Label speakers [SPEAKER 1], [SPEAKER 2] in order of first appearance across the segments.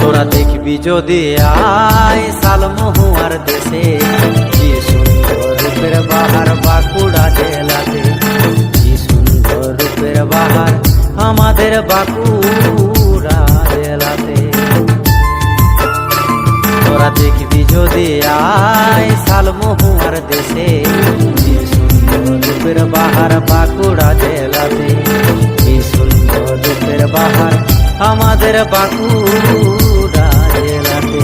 [SPEAKER 1] তোরা দেখবি যদি আয় শালমহুয়ার দেশে, কি সুন্দর রূপের বাহার বাঁকুড়া জেলাতে, কি সুন্দর রূপের বাহার আমাদের বাঁকুড়া জেলাতে। তোরা দেখবি যদি আয় শালমহুয়ার দেশে, কি সুন্দর রূপের বাহার বাঁকুড়া জেলাতে, কি সুন্দর রূপের বাহার আমাদের বাঁকুড়া জেলাতে।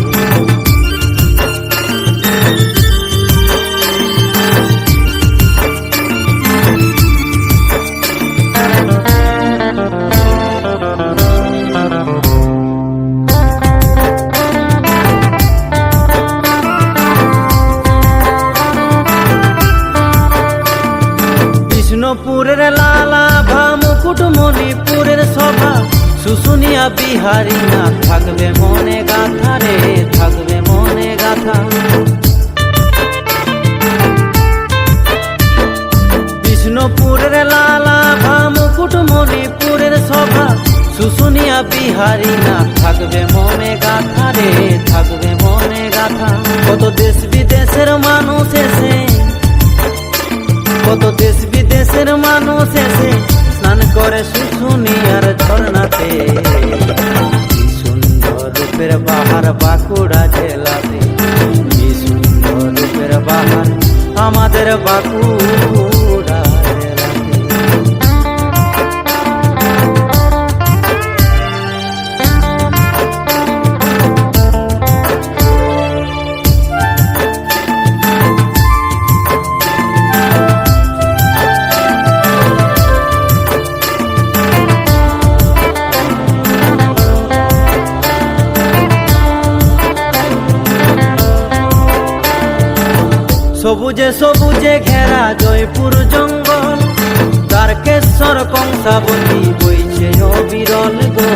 [SPEAKER 1] বিষ্ণুপুরের লালা ভা মুকুটমণিপুরের সভা, শুশুনিয়া বিহারী না থাকবে মনে গাথা রে, থাকবে মনে গাথা। বিষ্ণুপুরের লালা ভা মুকুটমণিপুরের সভা, শুশুনিয়া বিহারী না থাকবে মনে গাথা রে, থাকবে মনে গাথা। কত দেশ বিদেশের মানুষ এসে, কত দেশ বিদেশের মানুষ এসে স্নান করে শুশুনিয়ার ঝর্ণাতে, কি সুন্দর রূপের বাহার বাঁকুড়া জেলাতে, কি সুন্দর রূপের বাহার আমাদের বাঁকুড়া জেলাতে। সবুজে সবুজে ঘেরা জয়পুর জঙ্গল, তারকেশ্বর কংসাবতী বইছে অবিরল গো।